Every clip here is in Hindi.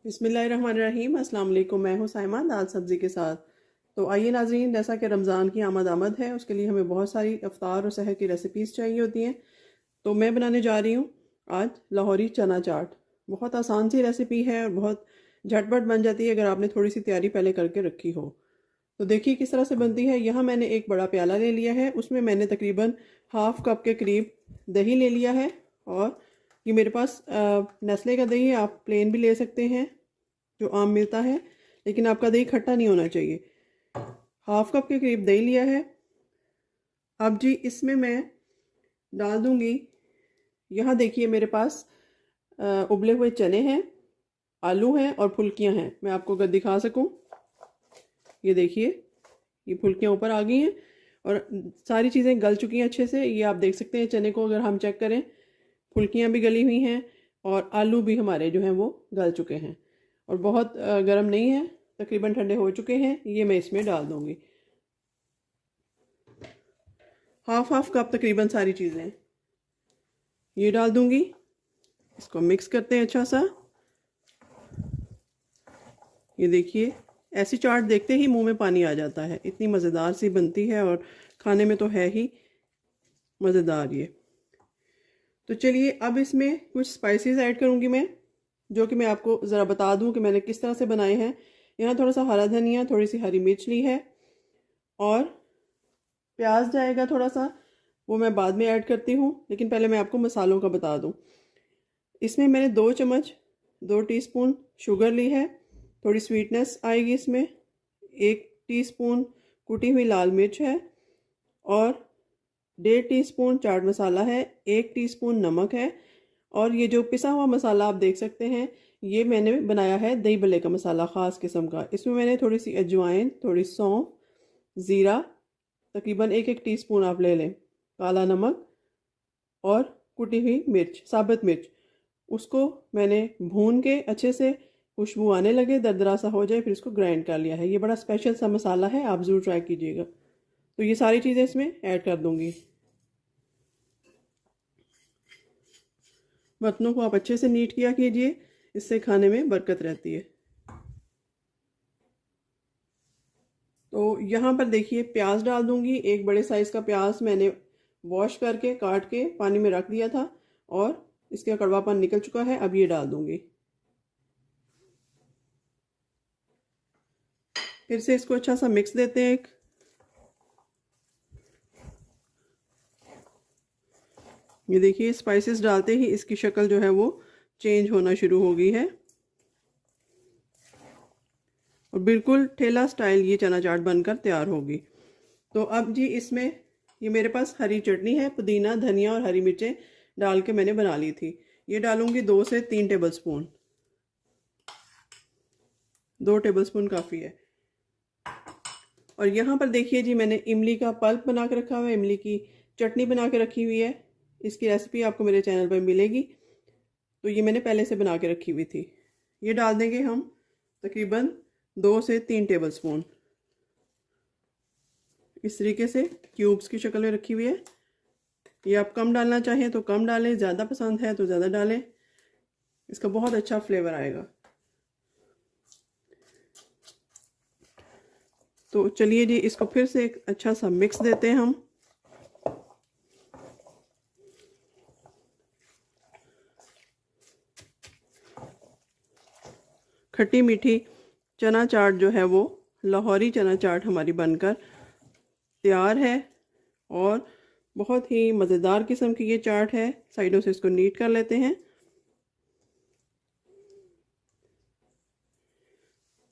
बिस्मिल्लाहिर्रहमानिर्रहीम। अस्सलाम वालेकुम। मैं हूँ साइमा दाल सब्ज़ी के साथ। तो आइए नाज़रीन, जैसा कि रमज़ान की आमद है, उसके लिए हमें बहुत सारी इफ्तार और सहर की रेसिपीज़ चाहिए होती हैं। तो मैं बनाने जा रही हूँ आज लाहौरी चना चाट। बहुत आसान सी रेसिपी है और बहुत झटपट बन जाती है अगर आपने थोड़ी सी तैयारी पहले करके रखी हो। तो देखिए किस तरह से बनती है। यहाँ मैंने एक बड़ा प्याला ले लिया है, उसमें मैंने तकरीबन हाफ़ कप के करीब दही ले लिया है। और ये मेरे पास नेस्ले का दही है, आप प्लेन भी ले सकते हैं जो आम मिलता है, लेकिन आपका दही खट्टा नहीं होना चाहिए। हाफ़ कप के करीब दही लिया है। अब जी इसमें मैं डाल दूंगी, यहाँ देखिए मेरे पास उबले हुए चने हैं, आलू हैं और फुल्कियाँ हैं। मैं आपको अगर दिखा सकूं, ये देखिए ये फुल्कियाँ ऊपर आ गई हैं और सारी चीज़ें गल चुकी हैं अच्छे से। ये आप देख सकते हैं, चने को अगर हम चेक करें, फुल्कियाँ भी गली हुई हैं और आलू भी हमारे जो हैं वो गल चुके हैं और बहुत गर्म नहीं है, तकरीबन ठंडे हो चुके हैं। ये मैं इसमें डाल दूंगी, हाफ कप तकरीबन सारी चीज़ें ये डाल दूंगी। इसको मिक्स करते हैं अच्छा सा। ये देखिए ऐसी चाट देखते ही मुंह में पानी आ जाता है, इतनी मज़ेदार सी बनती है और खाने में तो है ही मज़ेदार ये। तो चलिए अब इसमें कुछ स्पाइसेस ऐड करूँगी मैं, जो कि मैं आपको ज़रा बता दूं कि मैंने किस तरह से बनाए हैं। यहाँ थोड़ा सा हरा धनिया, थोड़ी सी हरी मिर्च ली है और प्याज जाएगा थोड़ा सा, वो मैं बाद में ऐड करती हूँ, लेकिन पहले मैं आपको मसालों का बता दूँ। इसमें मैंने 2 टीस्पून शुगर ली है, थोड़ी स्वीटनेस आएगी इसमें। 1 टीस्पून कुटी हुई लाल मिर्च है और 1.5 टीस्पून चाट मसाला है, 1 टीस्पून नमक है। और ये जो पिसा हुआ मसाला आप देख सकते हैं, ये मैंने बनाया है दही भल्ले का मसाला ख़ास किस्म का। इसमें मैंने थोड़ी सी अजवाइन, थोड़ी सौंफ, ज़ीरा, तकरीबन 1 टीस्पून आप ले लें, काला नमक और कुटी हुई मिर्च, साबुत मिर्च, उसको मैंने भून के अच्छे से खुशबू आने लगे, दरदरा सा हो जाए, फिर इसको ग्राइंड कर लिया है। ये बड़ा स्पेशल सा मसाला है, आप ज़रूर ट्राई कीजिएगा। तो ये सारी चीज़ें इसमें ऐड कर दूँगी। बर्तनों को आप अच्छे से नीट किया कीजिए, इससे खाने में बरकत रहती है। तो यहाँ पर देखिए प्याज डाल दूंगी। एक बड़े साइज़ का प्याज मैंने वॉश करके काट के पानी में रख दिया था और इसका कड़वापन निकल चुका है। अब ये डाल दूंगी, फिर से इसको अच्छा सा मिक्स देते हैं। ये देखिए स्पाइसेस डालते ही इसकी शक्ल जो है वो चेंज होना शुरू हो गई है और बिल्कुल ठेला स्टाइल ये चना चाट बनकर तैयार होगी। तो अब जी इसमें ये मेरे पास हरी चटनी है, पुदीना, धनिया और हरी मिर्चें डाल के मैंने बना ली थी। ये डालूंगी 2 से 3 टेबल स्पून, 2 टेबल स्पून काफ़ी है। और यहाँ पर देखिए जी मैंने इमली का पल्प बना के रखा हुआ है, इमली की चटनी बना के रखी हुई है। इसकी रेसिपी आपको मेरे चैनल पर मिलेगी। तो ये मैंने पहले से बना के रखी हुई थी। ये डाल देंगे हम तकरीबन 2 से 3 टेबल स्पून, इस तरीके से क्यूब्स की शक्ल में रखी हुई है। ये आप कम डालना चाहें तो कम डालें, ज़्यादा पसंद है तो ज़्यादा डालें, इसका बहुत अच्छा फ्लेवर आएगा। तो चलिए जी इसको फिर से एक अच्छा सा मिक्स देते हैं हम। खट्टी मीठी चना चाट जो है वो लाहौरी चना चाट हमारी बनकर तैयार है और बहुत ही मज़ेदार किस्म की ये चाट है। साइडों से इसको नीट कर लेते हैं।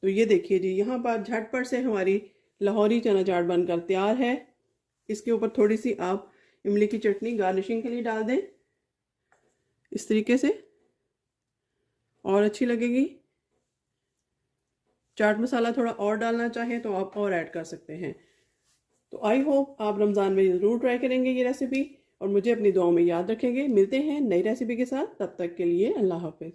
तो ये देखिए जी यहाँ पर झटपट से हमारी लाहौरी चना चाट बनकर तैयार है। इसके ऊपर थोड़ी सी आप इमली की चटनी गार्निशिंग के लिए डाल दें, इस तरीके से और अच्छी लगेगी। चाट मसाला थोड़ा और डालना चाहें तो आप और ऐड कर सकते हैं। तो आई होप आप रमज़ान में ज़रूर ट्राई करेंगे ये रेसिपी और मुझे अपनी दुआओं में याद रखेंगे। मिलते हैं नई रेसिपी के साथ, तब तक के लिए अल्लाह हाफिज़।